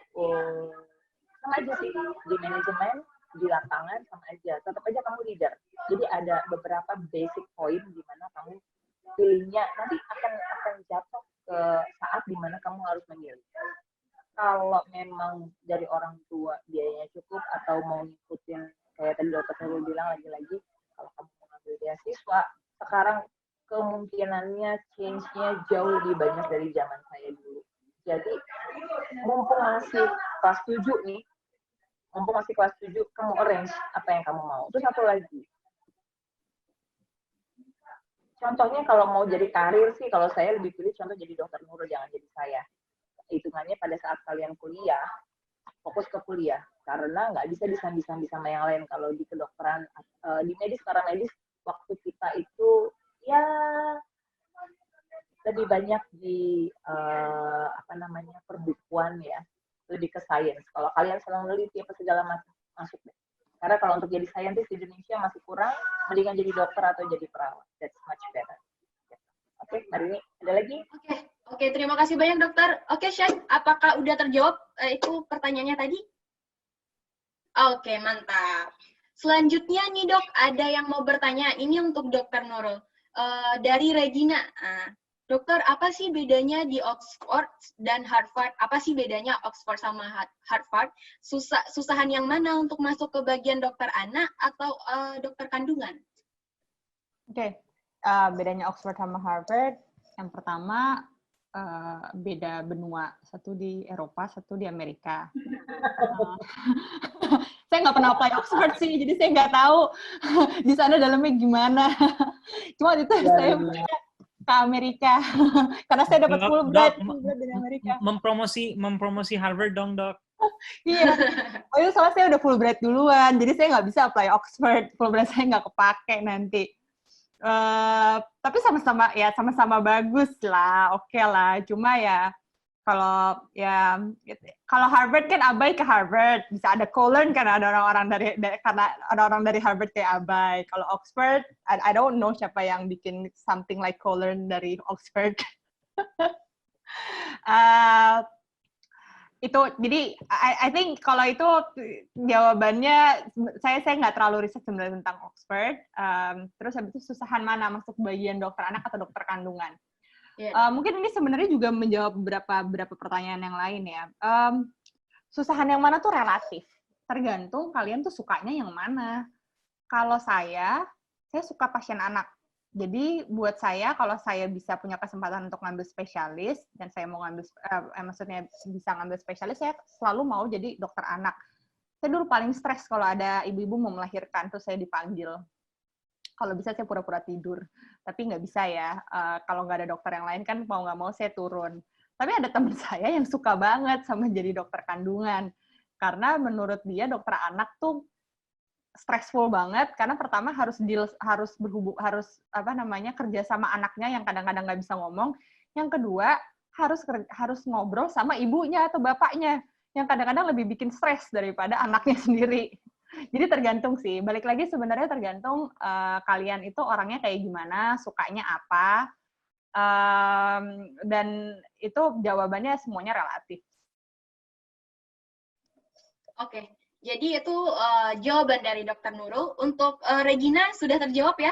sama aja sih di manajemen, di lapangan sama aja. Tetap aja kamu leader. Jadi ada beberapa basic point di mana kamu pilihnya nanti akan jatuh ke saat di mana kamu harus memilih. Kalau memang dari orang tua biayanya cukup atau mau ngikutin kayak tadi dokter Nurul bilang lagi-lagi, kalau kamu mau ngambil beasiswa, sekarang kemungkinannya change-nya jauh lebih banyak dari zaman saya dulu. Jadi mumpung masih kelas 7 nih, kamu arrange apa yang kamu mau. Terus satu lagi, contohnya kalau mau jadi karir sih, kalau saya lebih pilih contoh jadi dokter Nurul, jangan jadi saya. Hitungannya pada saat kalian kuliah, fokus ke kuliah. Karena nggak bisa disambi-sambi sama yang lain. Kalau di kedokteran, di medis, para medis, waktu kita itu ya lebih banyak di perbukuan ya, lebih ke sains. Kalau kalian senang neliti apa segala macam, masuk deh. Karena kalau untuk jadi saintis di Indonesia masih kurang, mendingan jadi dokter atau jadi perawat. That's much better. Oke, hari ini ada lagi? Oke, terima kasih banyak dokter. Oke, Syed, apakah udah terjawab itu pertanyaannya tadi? Oke, mantap. Selanjutnya nih dok, ada yang mau bertanya. Ini untuk dokter Nurul. Dari Regina. Dokter, apa sih bedanya di Oxford dan Harvard? Apa sih bedanya Oxford sama Harvard? Susahan yang mana untuk masuk ke bagian dokter anak atau dokter kandungan? Oke, bedanya Oxford sama Harvard, yang pertama beda benua, satu di Eropa, satu di Amerika. Saya nggak pernah apply Oxford sih, jadi saya nggak tahu di sana dalamnya gimana. Cuma itu saya ke Amerika, karena saya dapat Fulbright di Amerika. Mempromosi Harvard dong, dok. Iya, itu soalnya saya udah Fulbright duluan, jadi saya nggak bisa apply Oxford, Fulbright saya nggak kepake nanti. Tapi sama-sama bagus lah, oke lah. Cuma ya kalau Harvard kan abai ke Harvard, bisa ada co-learn karena ada orang dari Harvard kayak abai. Kalau Oxford, I don't know siapa yang bikin something like co-learn dari Oxford. Itu jadi I think kalau itu jawabannya saya nggak terlalu riset sebenarnya tentang Oxford. Terus habis itu susahan mana masuk bagian dokter anak atau dokter kandungan? Mungkin ini sebenarnya juga menjawab beberapa pertanyaan yang lain ya. susahan yang mana tuh relatif. Tergantung kalian tuh sukanya yang mana. Kalau saya suka pasien anak. Jadi buat saya, kalau saya bisa punya kesempatan untuk ngambil spesialis, dan saya mau ngambil, maksudnya bisa ngambil spesialis, saya selalu mau jadi dokter anak. Saya dulu paling stres kalau ada ibu-ibu mau melahirkan, terus saya dipanggil. Kalau bisa saya pura-pura tidur. Tapi nggak bisa ya. Kalau nggak ada dokter yang lain kan mau nggak mau saya turun. Tapi ada teman saya yang suka banget sama jadi dokter kandungan. Karena menurut dia dokter anak tuh stressful banget karena pertama harus kerja sama anaknya yang kadang-kadang nggak bisa ngomong. Yang kedua harus ngobrol sama ibunya atau bapaknya yang kadang-kadang lebih bikin stres daripada anaknya sendiri. Jadi tergantung sih. Balik lagi sebenarnya tergantung kalian itu orangnya kayak gimana, sukanya apa, dan itu jawabannya semuanya relatif. Oke. Jadi itu jawaban dari Dr. Nurul. Untuk Regina sudah terjawab ya?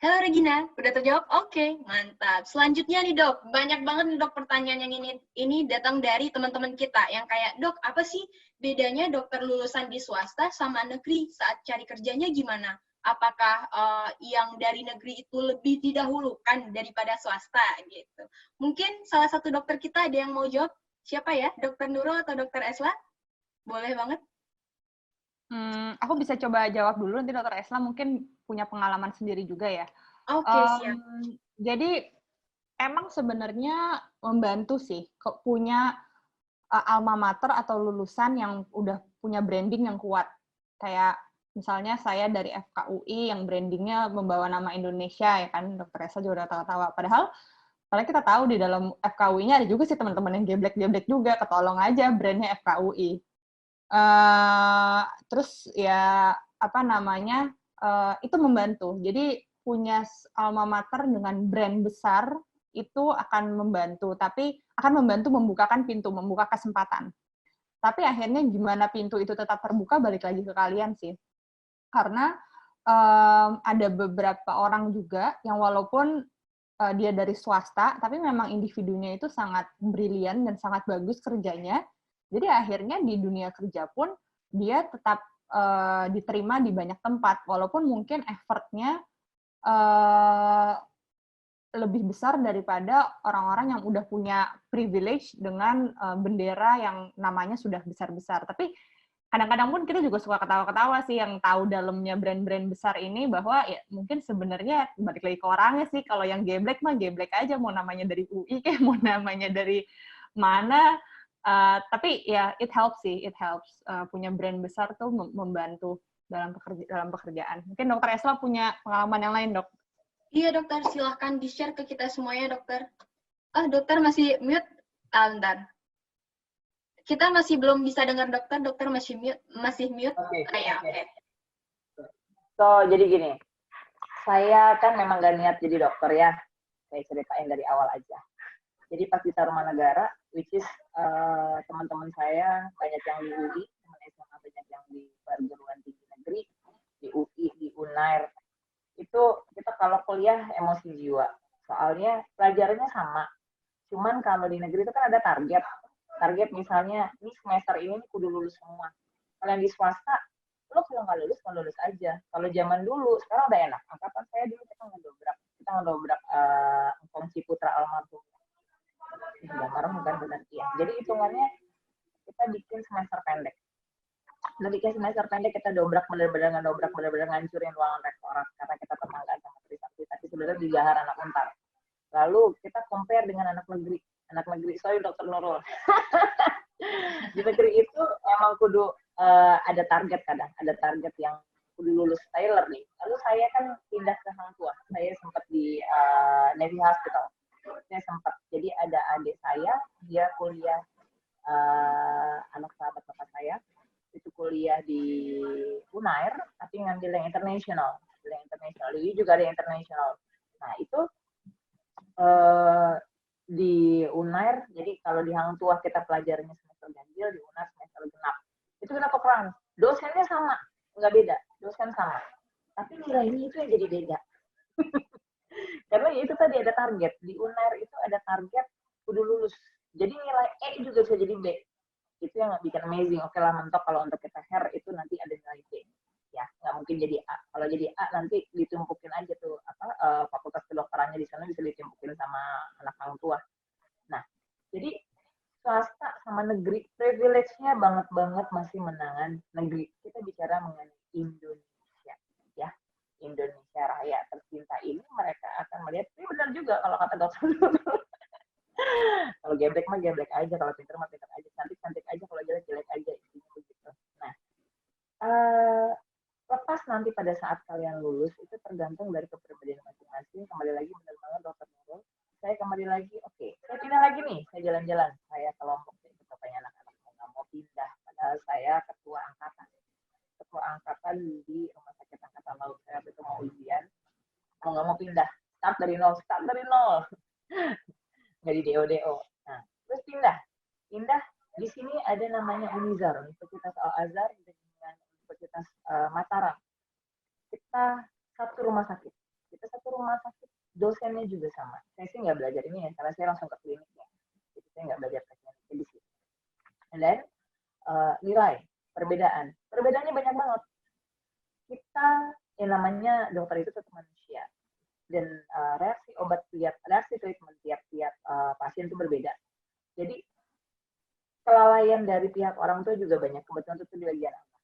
Halo Regina, udah terjawab? Oke, mantap. Selanjutnya nih dok, banyak banget nih dok pertanyaan yang ini datang dari teman-teman kita yang kayak, dok apa sih bedanya dokter lulusan di swasta sama negeri saat cari kerjanya gimana? Apakah yang dari negeri itu lebih didahulukan daripada swasta gitu? Mungkin salah satu dokter kita ada yang mau jawab? Siapa ya? Dokter Nurul atau Dokter Esla? Boleh banget. Aku bisa coba jawab dulu, nanti Dokter Esla mungkin punya pengalaman sendiri juga ya. Oke, siap. Jadi emang sebenarnya membantu sih, kok punya alma mater atau lulusan yang udah punya branding yang kuat. Kayak misalnya saya dari FKUI yang brandingnya membawa nama Indonesia, ya kan, Dokter Esla juga udah tahu-tahu. Padahal kita tahu di dalam FKUI-nya ada juga sih teman-teman yang geblek-geblek juga, ketolong aja brandnya FKUI. Terus ya itu membantu. Jadi punya alma mater dengan brand besar itu akan membantu, tapi akan membantu membukakan pintu, membuka kesempatan. Tapi akhirnya gimana pintu itu tetap terbuka balik lagi ke kalian sih. Karena ada beberapa orang juga yang walaupun dia dari swasta, tapi memang individunya itu sangat brilian dan sangat bagus kerjanya. Jadi akhirnya di dunia kerja pun dia tetap diterima di banyak tempat, walaupun mungkin effort-nya lebih besar daripada orang-orang yang udah punya privilege dengan bendera yang namanya sudah besar-besar. Tapi kadang-kadang pun kita juga suka ketawa-ketawa sih yang tahu dalamnya brand-brand besar ini, bahwa ya mungkin sebenarnya balik lagi ke orangnya sih. Kalau yang geblek mah geblek aja, mau namanya dari UI kayak mau namanya dari mana. Tapi ya it helps sih, punya brand besar tuh membantu dalam pekerjaan. Mungkin Dokter Esla punya pengalaman yang lain, Dok. Iya dokter, silahkan di-share ke kita semuanya dokter. Dokter masih mute? Bentar. Kita masih belum bisa dengar dokter masih mute. Oke. So, jadi gini, saya kan memang gak niat jadi dokter ya. Saya ceritain dari awal aja. Jadi pas di Tarumanegara, which is teman-teman saya banyak yang di UI, teman SMA banyak yang di perguruan tinggi negeri, di UI, di UNAIR. Itu kita kalau kuliah emosi jiwa. Soalnya pelajarannya sama. Cuman kalau di negeri itu kan ada target. Target misalnya, ini semester ini kudu lulus semua. Kalau yang di swasta, lo kalau nggak lulus aja. Kalau zaman dulu, sekarang udah enak. Angkatan saya dulu kita ngedobrak Engkong Ciputra almarhum. Almarhum bukan benar ya. Jadi hitungannya kita bikin semester pendek. Kita dobrak bener-bener ngancurin ruangan rektorat karena kita tetanggaan sama Trisakti, tapi sebenarnya di Gahar anak Untar. Lalu kita compare dengan anak negeri, sorry Dokter Nurul. Di negeri itu emang kudu ada target yang kudu lulus Taylor nih. Lalu saya kan pindah ke Hang Tuah, saya sempat di Navy Hospital. Saya sempat, jadi ada adik saya, dia kuliah, anak sahabat bapak saya, itu kuliah di UNAIR, tapi ngambil yang internasional. Jadi juga ada internasional. Nah, itu di UNAIR, jadi kalau di Hang Tuah kita pelajarannya semester ganjil, di UNAIR semester genap. Itu kita tukeran. Dosennya sama, nggak beda. Dosen sama. Tapi nilainya itu yang jadi beda. Karena itu tadi ada target. Di UNAIR itu ada target kudu lulus. Jadi nilai E juga bisa jadi B. Itu yang bikin amazing. Oke lah, mentok kalau untuk kita hair itu nanti ada nilai B. Ya, nggak mungkin jadi A. Kalau jadi A nanti ditumpukin aja tuh fakultas kedokterannya di sana bisa ditumpukin sama anak orang tua. Nah, jadi swasta sama negeri privilege-nya banget masih menangan negeri. Kita bicara mengenai Indonesia, ya. Indonesia Raya tercinta ini mereka akan melihat, ini benar juga kalau kata dokter. Kalau geblek mah geblek aja, kalau pinter mah pinter aja, cantik aja, kalau jelek aja, intinya begitu. Nah, lepas nanti pada saat kalian lulus itu tergantung dari kepribadian masing-masing. Kembali lagi benar banget dokter Nurul. Saya kembali lagi, oke, saya pindah lagi nih, saya jalan-jalan, saya ke Lombok, saya katanya anak-anak nggak mau pindah, padahal saya ketua angkatan di Rumah Sakit Angkatan Laut. Saya itu mau ujian, nggak mau pindah, start dari nol, nggak di DO. Nah, terus pindah, di sini ada namanya Unizar, Universitas Al-Azhar dengan Universitas Mataram. Kita satu rumah sakit, dosennya juga sama. Saya sih nggak belajar ini ya, karena saya langsung ke klinik ya. Jadi saya nggak belajar klinik di sini. And then nilai perbedaannya banyak banget. Kita yang namanya dokter itu tetap manusia, dan reaksi treatment tiap pasien itu berbeda. Jadi kelalaian dari pihak orang tua juga banyak. Kebetulan itu di bagian apa?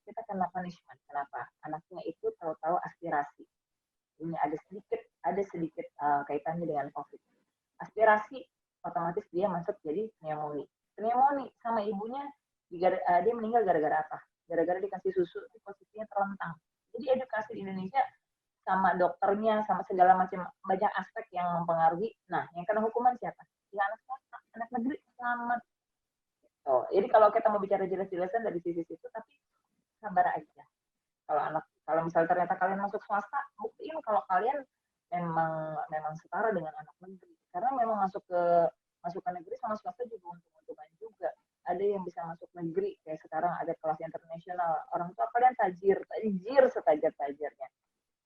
Kita kena punishment. Kenapa? Anaknya itu tahu-tahu aspirasi. Ini ada sedikit kaitannya dengan COVID. Aspirasi, otomatis dia masuk jadi pneumonia sama ibunya, dia meninggal gara-gara apa? Gara-gara dikasih susu, posisinya terlentang. Jadi edukasi di Indonesia sama dokternya, sama segala macam banyak aspek yang mempengaruhi. Nah, yang kena hukuman siapa? Ya anak swasta, anak negeri, selamat. Oh, jadi kalau kita mau bicara jelas-jelasan dari sisi itu, tapi sabar aja. Kalau misalnya ternyata kalian masuk swasta, buktiin kalau kalian memang setara dengan anak negeri. Karena memang masuk ke negeri sama swasta juga untung-untungan juga. Ada yang bisa masuk negeri, kayak sekarang ada kelas internasional. Orang tua kalian tajir setajir-tajirnya.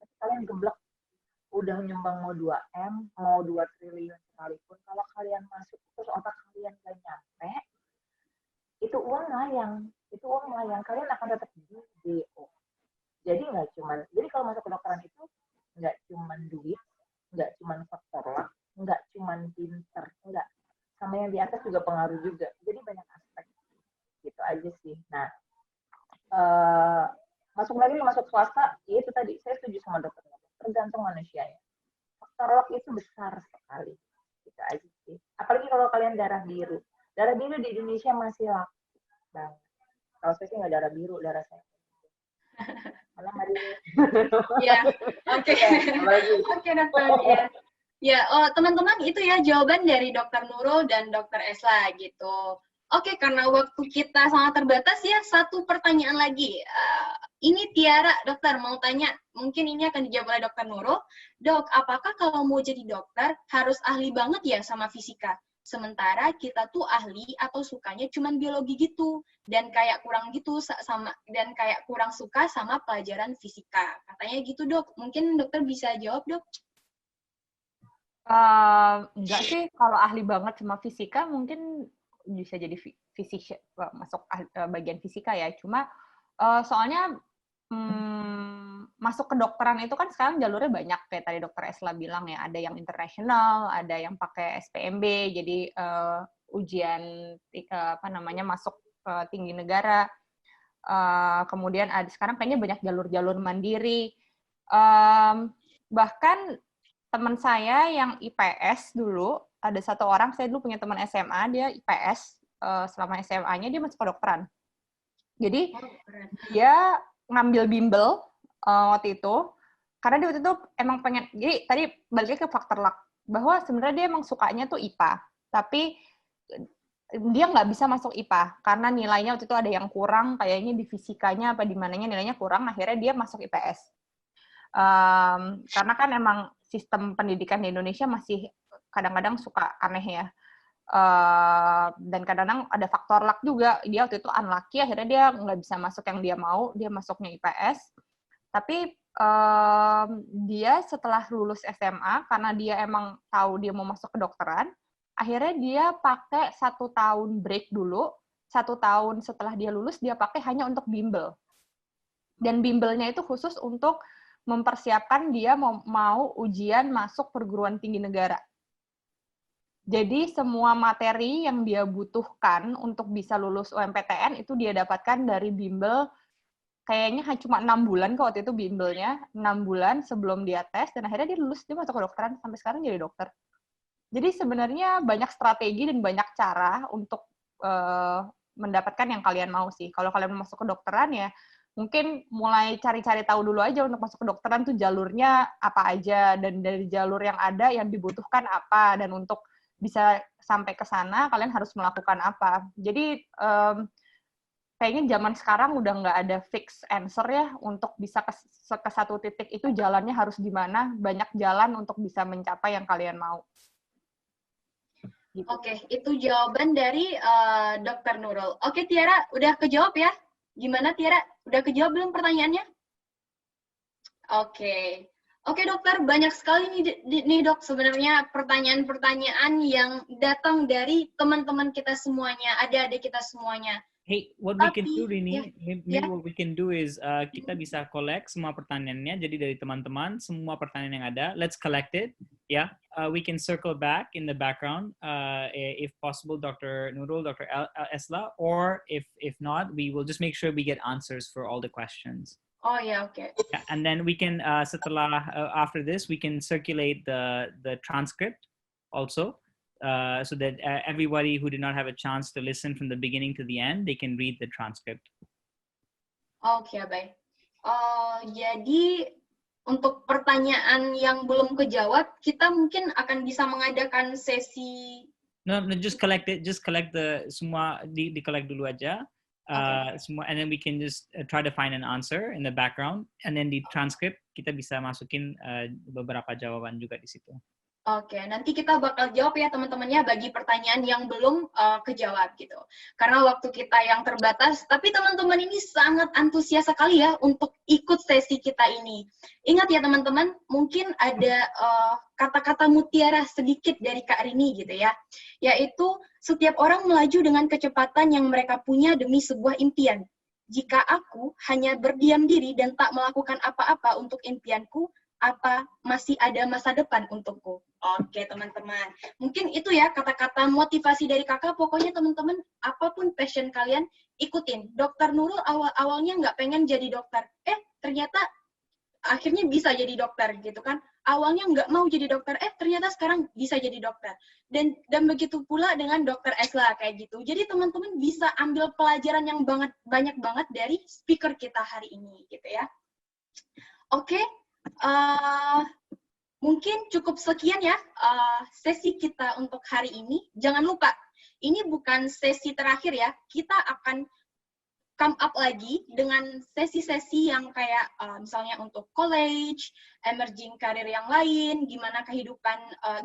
Tapi kalian geblek, udah nyumbang mau 2M, mau 2 triliun sekalipun, kalau kalian masuk terus otak kalian gak nyampe, itu uang melayang. Kalian akan tetap di DO. Jadi kalau masuk kedokteran itu nggak cuma duit, nggak cuma faktor luck, nggak cuma pinter, nggak, sama yang di atas juga pengaruh juga. Jadi banyak aspek. Gitu aja sih. Nah, masuk swasta, ya itu tadi saya setuju sama dokter. Tergantung manusianya. Faktor luck itu besar sekali. Gitu aja sih. Apalagi kalau kalian darah biru. Darah biru di Indonesia masih laku banget. Kalau saya sih nggak darah biru, darah saya. Mana Mari? Ya, oke. Oke, dokter. Ya, teman-teman, itu ya jawaban dari Dokter Nurul dan Dokter Esla gitu. Oke, karena waktu kita sangat terbatas ya, satu pertanyaan lagi. Ini Tiara, dokter, mau tanya, mungkin ini akan dijawab oleh Dokter Nurul. Dok, apakah kalau mau jadi dokter harus ahli banget ya sama fisika? Sementara kita tuh ahli atau sukanya cuman biologi gitu, dan kayak kurang suka sama pelajaran fisika. Katanya gitu, Dok. Mungkin dokter bisa jawab, Dok? Enggak sih, kalau ahli banget sama fisika mungkin bisa jadi masuk bagian fisika ya. Cuma soalnya masuk kedokteran itu kan sekarang jalurnya banyak, kayak tadi Dokter Esla bilang ya, ada yang internasional, ada yang pakai SPMB, jadi ujian masuk tinggi negara. Kemudian sekarang kayaknya banyak jalur-jalur mandiri. Bahkan teman saya yang IPS dulu, ada satu orang, saya dulu punya teman SMA, dia IPS, selama SMA-nya dia masuk kedokteran. Jadi dia ngambil bimbel waktu itu, karena dia waktu itu emang pengen, jadi tadi balik ke faktor luck, bahwa sebenarnya dia emang sukanya tuh IPA, tapi dia nggak bisa masuk IPA, karena nilainya waktu itu ada yang kurang, kayaknya di fisikanya apa di mananya nilainya kurang, akhirnya dia masuk IPS. Karena kan emang sistem pendidikan di Indonesia masih kadang-kadang suka aneh ya. Dan kadang-kadang ada faktor luck juga. Dia waktu itu unlucky, akhirnya dia nggak bisa masuk yang dia mau, dia masuknya IPS. Tapi dia setelah lulus SMA, karena dia emang tahu dia mau masuk kedokteran, akhirnya dia pakai 1 tahun break dulu, 1 tahun setelah dia lulus dia pakai hanya untuk bimbel. Dan bimbelnya itu khusus untuk mempersiapkan dia mau ujian masuk perguruan tinggi negara. Jadi semua materi yang dia butuhkan untuk bisa lulus UMPTN itu dia dapatkan dari bimbel. Kayaknya cuma 6 bulan kok waktu itu bimbelnya, 6 bulan sebelum dia tes, dan akhirnya dia lulus, dia masuk kedokteran, sampai sekarang jadi dokter. Jadi sebenarnya banyak strategi dan banyak cara untuk mendapatkan yang kalian mau sih. Kalau kalian mau masuk kedokteran ya, mungkin mulai cari-cari tahu dulu aja untuk masuk kedokteran tuh jalurnya apa aja, dan dari jalur yang ada yang dibutuhkan apa, dan untuk bisa sampai ke sana kalian harus melakukan apa. Jadi kayaknya zaman sekarang udah nggak ada fix answer ya untuk bisa ke satu titik itu jalannya harus gimana. Banyak jalan untuk bisa mencapai yang kalian mau. Gitu. Oke, itu jawaban dari Dr. Nurul. Oke, Tiara, udah kejawab ya? Gimana, Tiara? Udah kejawab belum pertanyaannya? Oke. Oke, dokter, banyak sekali nih Dok, sebenarnya pertanyaan-pertanyaan yang datang dari teman-teman kita semuanya, adik-adik kita semuanya. Hey, what we can do, Rini, maybe what we can do is kita bisa collect semua pertanyaannya. Jadi dari teman-teman, semua pertanyaan yang ada, let's collect it. Yeah, we can circle back in the background, if possible, Dr. Nurul, Dr. Esla, or if not, we will just make sure we get answers for all the questions. Oh yeah, okay. Yeah, and then we can setelah after this, we can circulate the transcript also. So that everybody who did not have a chance to listen from the beginning to the end, they can read the transcript. Oke, baik. Jadi untuk pertanyaan yang belum kejawab, kita mungkin akan bisa mengadakan sesi. No, just collect it. Just collect the semua di collect dulu aja. Semua, and then we can just try to find an answer in the background, and then di transcript kita bisa masukin beberapa jawaban juga di situ. Oke, nanti kita bakal jawab ya teman-temannya bagi pertanyaan yang belum kejawab gitu. Karena waktu kita yang terbatas, tapi teman-teman ini sangat antusias sekali ya untuk ikut sesi kita ini. Ingat ya teman-teman, mungkin ada kata-kata mutiara sedikit dari Kak Rini gitu ya. Yaitu, setiap orang melaju dengan kecepatan yang mereka punya demi sebuah impian. Jika aku hanya berdiam diri dan tak melakukan apa-apa untuk impianku, apa masih ada masa depan untukku? Oke, teman-teman. Mungkin itu ya kata-kata motivasi dari kakak. Pokoknya teman-teman, apapun passion kalian, ikutin. Dr. Nurul awalnya nggak pengen jadi dokter. Ternyata akhirnya bisa jadi dokter gitu kan. Awalnya nggak mau jadi dokter. Ternyata sekarang bisa jadi dokter. Dan begitu pula dengan Dr. Esla kayak gitu. Jadi teman-teman bisa ambil pelajaran yang banyak banget dari speaker kita hari ini gitu ya. Oke. Mungkin cukup sekian ya sesi kita untuk hari ini. Jangan lupa, ini bukan sesi terakhir ya. Kita akan come up lagi dengan sesi-sesi yang kayak misalnya untuk college, emerging career yang lain, gimana kehidupan,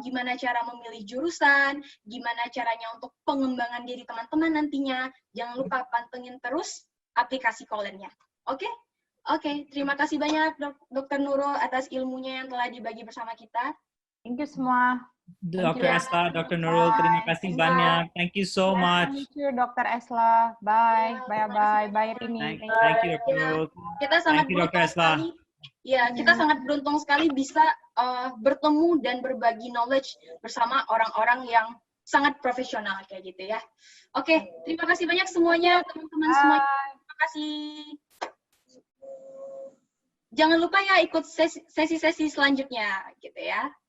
gimana cara memilih jurusan, gimana caranya untuk pengembangan diri teman-teman nantinya. Jangan lupa pantengin terus aplikasi Calendar-nya. Oke? Oke, terima kasih banyak Dr. Nurul atas ilmunya yang telah dibagi bersama kita. Thank you semua. Dr. Esla, Dr. Nurul, terima kasih banyak. Thank you so much. Thank you, Dr. Esla. Bye. Yeah, Bye, Rini. Thank you, Dr. Nurul. Kita sangat beruntung sekali. Ya, kita sangat beruntung sekali bisa bertemu dan berbagi knowledge bersama orang-orang yang sangat profesional kayak gitu ya. Oke, terima kasih banyak semuanya, teman-teman semuanya. Terima kasih. Jangan lupa ya ikut sesi-sesi selanjutnya gitu ya.